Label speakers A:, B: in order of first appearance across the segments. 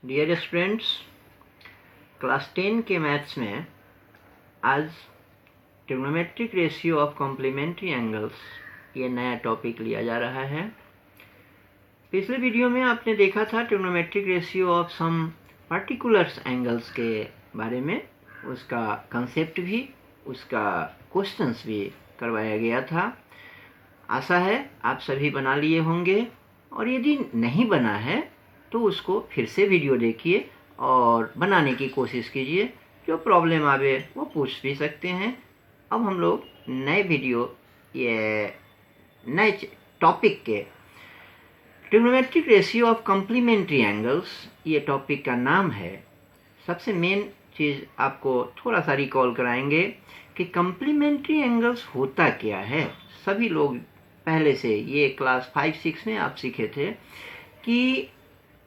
A: Dear students, class 10 के maths में आज trigonometric ratio of complementary angles ये नया टॉपिक लिया जा रहा है। पिछले वीडियो में आपने देखा था trigonometric ratio of some particulars angles के बारे में, उसका कंसेप्ट भी, उसका क्वेश्चंस भी करवाया गया था। आशा है आप सभी बना लिए होंगे, और यदि नहीं बना है तो उसको फिर से वीडियो देखिए और बनाने की कोशिश कीजिए। जो प्रॉब्लम आवे वो पूछ भी सकते हैं। अब हम लोग नए वीडियो, ये नए टॉपिक के trigonometric ratio of complementary angles, ये टॉपिक का नाम है। सबसे मेन चीज़ आपको थोड़ा सा रिकॉल कराएंगे कि कॉम्प्लीमेंट्री एंगल्स होता क्या है। सभी लोग पहले से ये क्लास 5-6 में आप सीखे थे कि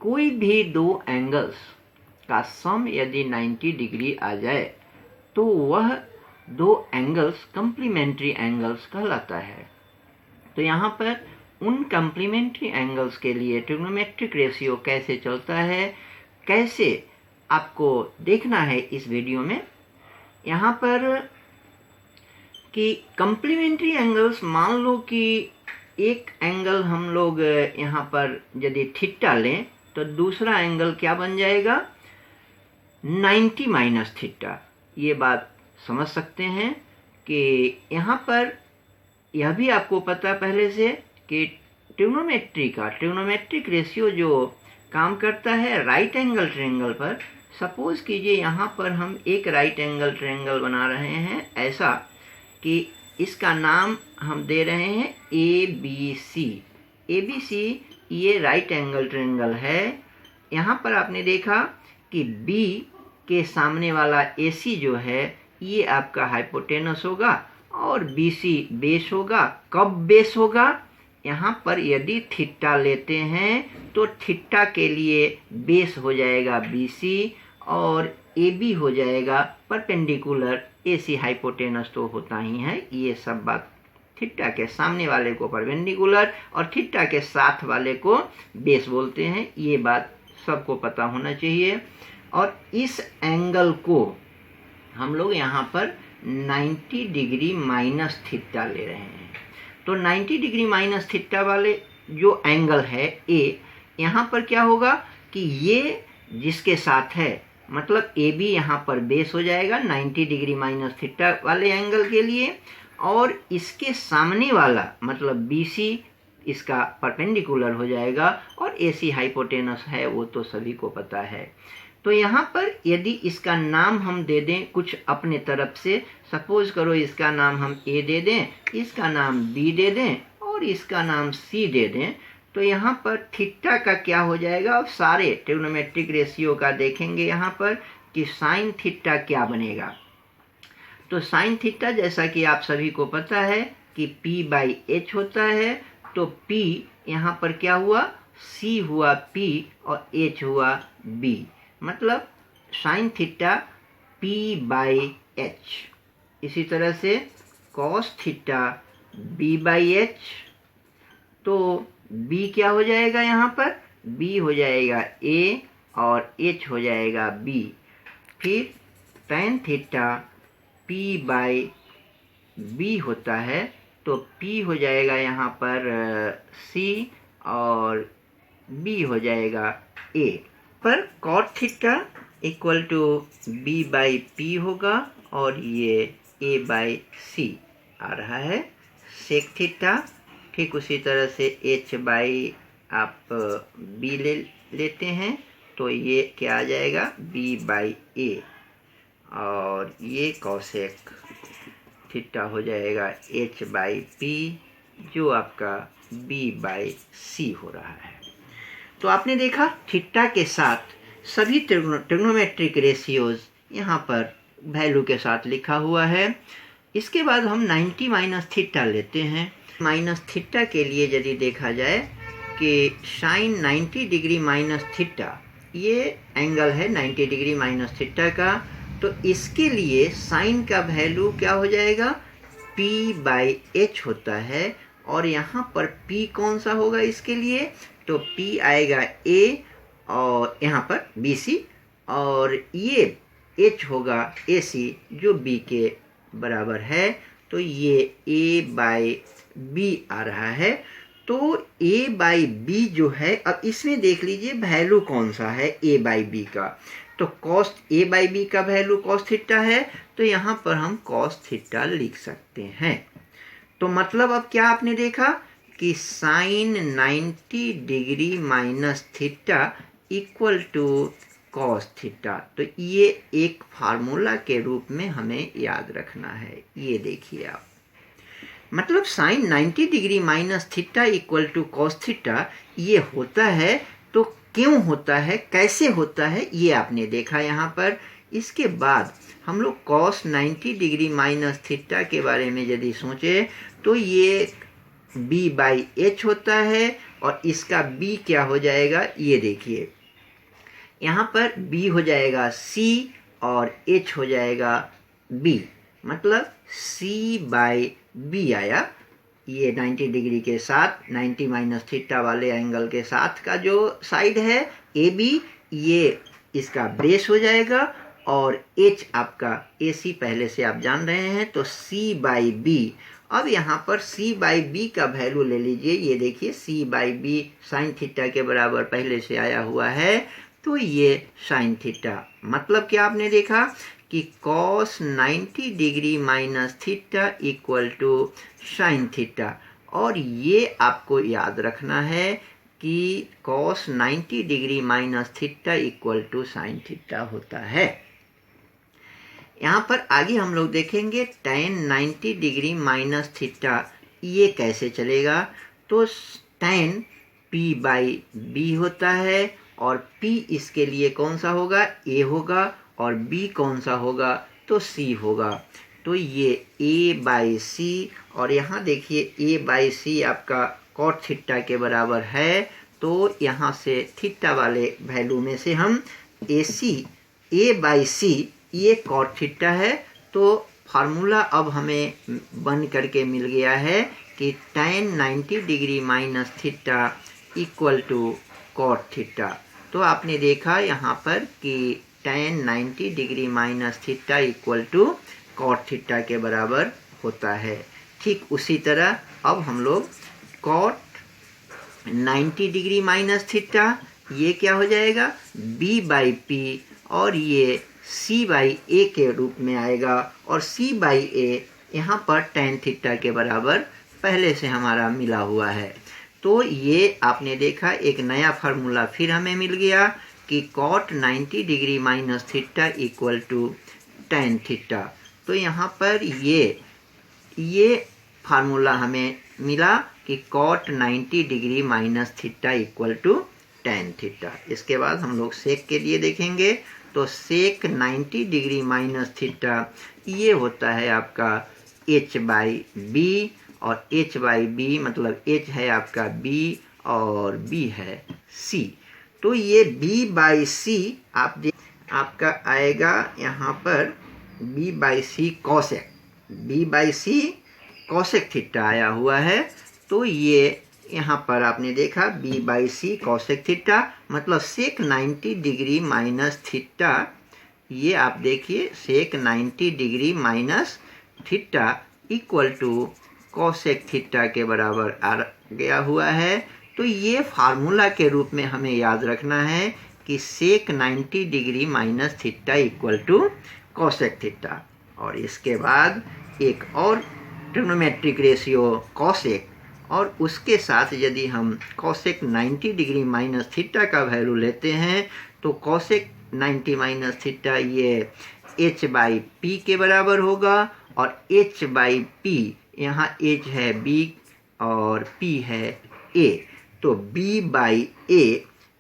A: कोई भी दो एंगल्स का सम यदि 90 डिग्री आ जाए तो वह दो एंगल्स कॉम्प्लीमेंट्री एंगल्स कहलाता है। तो यहाँ पर उन कॉम्प्लीमेंट्री एंगल्स के लिए ट्रिग्नोमेट्रिक रेशियो कैसे चलता है, कैसे आपको देखना है इस वीडियो में। यहाँ पर कि कॉम्प्लीमेंट्री एंगल्स, मान लो कि एक एंगल हम लोग यहाँ पर यदि थीटा लें तो दूसरा एंगल क्या बन जाएगा, 90 माइनस थीटा। ये बात समझ सकते हैं कि यहाँ पर यह भी आपको पता पहले से कि ट्रिग्नोमेट्रिक रेशियो जो काम करता है राइट एंगल ट्रायंगल पर। सपोज कीजिए यहाँ पर हम एक राइट एंगल ट्रायंगल बना रहे हैं, ऐसा कि इसका नाम हम दे रहे हैं ABC। ये राइट एंगल ट्रायंगल है। यहाँ पर आपने देखा कि B के सामने वाला AC जो है ये आपका हाइपोटेनस होगा और BC बेस होगा। कब बेस होगा, यहाँ पर यदि थीटा लेते हैं तो थीटा के लिए बेस हो जाएगा BC और AB हो जाएगा परपेंडिकुलर AC। हाइपोटेनस तो होता ही है, ये सब बात थीटा के सामने वाले को परपेंडिकुलर और थीटा के साथ वाले को बेस बोलते हैं। ये बात सबको पता होना चाहिए। और इस एंगल को हम लोग यहाँ पर 90 डिग्री माइनस थीटा ले रहे हैं। तो 90 डिग्री माइनस थीटा वाले जो एंगल है A, यहाँ पर क्या होगा कि ये जिसके साथ है, मतलब AB यहाँ पर बेस हो जाएगा 90 डिग्री माइनस थीटा वाले एंगल के लिए, और इसके सामने वाला मतलब BC इसका परपेंडिकुलर हो जाएगा और AC हाइपोटेनस है, वो तो सभी को पता है। तो यहाँ पर यदि इसका नाम हम दे दें कुछ अपने तरफ से, सपोज करो इसका नाम हम A दे दें, इसका नाम B दे दें और इसका नाम C दे दें, तो यहाँ पर थीटा का क्या हो जाएगा। अब सारे ट्रिग्नोमेट्रिक रेशियो का देखेंगे यहाँ पर कि साइन थीटा क्या बनेगा। तो साइन थीटा जैसा कि आप सभी को पता है कि P/H होता है। तो P यहाँ पर क्या हुआ, C हुआ P और H हुआ B, मतलब साइन थीटा P/H। इसी तरह से कॉस थीटा B/H। तो B क्या हो जाएगा, यहाँ पर B हो जाएगा A और H हो जाएगा B। फिर tan थीटा P/B होता है, तो P हो जाएगा यहाँ पर C और B हो जाएगा A। पर cot theta equal to B/P होगा और ये A/C आ रहा है। sec थीटा ठीक उसी तरह से H/ आप B लेते हैं, तो ये क्या आ जाएगा B/A, और ये cosec थीटा हो जाएगा H/P जो आपका B/C हो रहा है। तो आपने देखा थीटा के साथ सभी ट्रिग्नोमेट्रिक रेशियोज यहाँ पर वैल्यू के साथ लिखा हुआ है। इसके बाद हम 90 माइनस थीटा लेते हैं। माइनस थीटा के लिए यदि देखा जाए कि साइन 90 डिग्री माइनस थीटा, ये एंगल है 90 डिग्री माइनस थीटा का, तो इसके लिए साइन का वैल्यू क्या हो जाएगा, P/H होता है। और यहाँ पर P कौन सा होगा इसके लिए, तो P आएगा A और यहाँ पर BC, और ये H होगा AC जो B के बराबर है, तो ये A/B आ रहा है। तो A/B जो है, अब इसमें देख लीजिए वैल्यू कौन सा है A/B का, तो cos A/B का वैल्यू cos थीटा है, तो यहाँ पर हम cos थीटा लिख सकते हैं। तो मतलब अब क्या आपने देखा कि sin 90 degree minus theta equal to cos theta. तो ये एक फार्मूला के रूप में हमें याद रखना है। ये देखिए आप, मतलब sin 90 degree minus theta equal to cos theta ये होता है। तो क्यों होता है, कैसे होता है, ये आपने देखा यहाँ पर। इसके बाद हम लोग cos 90 डिग्री माइनस थीटा के बारे में यदि सोचें तो ये B/H होता है, और इसका B क्या हो जाएगा, ये देखिए यहाँ पर B हो जाएगा C और H हो जाएगा B, मतलब C/B आया। ये 90 डिग्री के साथ 90 माइनस थीटा वाले एंगल के साथ का जो साइड है AB, ये इसका बेस हो जाएगा, और H आपका AC पहले से आप जान रहे हैं, तो C/B। अब यहाँ पर C/B का वैल्यू ले लीजिए, ये देखिए C/B साइन थीटा के बराबर पहले से आया हुआ है, तो ये साइन थीटा। मतलब क्या आपने देखा कि cos 90 degree minus theta equal to sine theta, और ये आपको याद रखना है कि cos 90 degree minus theta equal to sine theta होता है। यहाँ पर आगे हम लोग देखेंगे tan 90 डिग्री माइनस थीटा ये कैसे चलेगा। तो tan P/B होता है, और P इसके लिए कौन सा होगा, A होगा, और B कौन सा होगा, तो C होगा। तो ये A/C, और यहाँ देखिए A/C आपका cot थीटा के बराबर है, तो यहाँ से थीटा वाले वैल्यू में से हम A/C ये cot थीटा है। तो फार्मूला अब हमें बन करके मिल गया है कि tan 90 degree minus theta equal to cot theta. तो आपने देखा यहाँ पर कि tan 90 degree minus theta equal to cot theta के बराबर होता है। ठीक उसी तरह अब हम लोग cot 90 डिग्री माइनस थीटा ये क्या हो जाएगा, B/P, और ये C/A के रूप में आएगा, और C/A यहाँ पर tan थीटा के बराबर पहले से हमारा मिला हुआ है। तो ये आपने देखा एक नया फार्मूला फिर हमें मिल गया कि cot 90 degree minus theta equal to tan theta. तो यहाँ पर ये फार्मूला हमें मिला कि cot 90 degree minus theta equal to tan theta. इसके बाद हम लोग सेक के लिए देखेंगे, तो सेक 90 डिग्री माइनस थीटा ये होता है आपका H/B, और H/B मतलब H है आपका B और B है C। तो ये B/C आपका आएगा यहाँ पर B/C cosec थीटा आया हुआ है। तो ये यहाँ पर आपने देखा B/C cosec थीटा, मतलब सेक 90 डिग्री माइनस थीटा, ये आप देखिए sec 90 degree minus theta equal to cosec theta के बराबर आ गया हुआ है। तो ये फार्मूला के रूप में हमें याद रखना है कि sec 90 degree minus theta equal to cosec theta. और इसके बाद एक और ट्रिग्नोमेट्रिक रेशियो cosec, और उसके साथ यदि हम cosec 90 डिग्री माइनस थीटा का वैल्यू लेते हैं, तो cosec 90 माइनस थीटा ये H/P के बराबर होगा, और H/P यहाँ H है B और P है A, तो B/A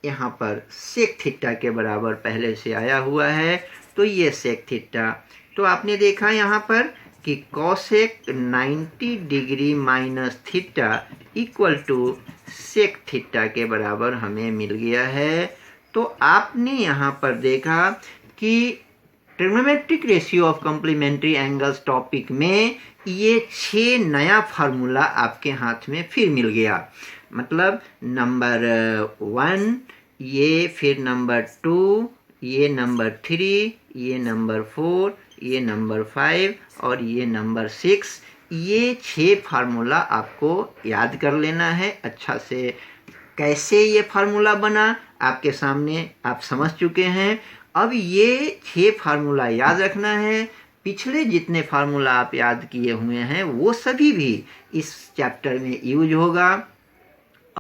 A: यहाँ पर sec थीटा के बराबर पहले से आया हुआ है, तो ये sec थीटा। तो आपने देखा यहाँ पर कि cosec 90 degree minus theta equal to sec theta के बराबर हमें मिल गया है। तो आपने यहाँ पर देखा कि trigonometric ratio of complementary angles topic में ये 6 नया फार्मूला आपके हाथ में फिर मिल गया। मतलब नंबर 1, ये फिर नंबर 2, ये नंबर 3, ये नंबर 4, ये नंबर 5 और ये नंबर 6। ये 6 फार्मूला आपको याद कर लेना है अच्छा से। कैसे ये फार्मूला बना आपके सामने आप समझ चुके हैं। अब ये 6 फार्मूला याद रखना है। पिछले जितने फार्मूला आप याद किए हुए हैं वो सभी भी इस चैप्टर में यूज होगा।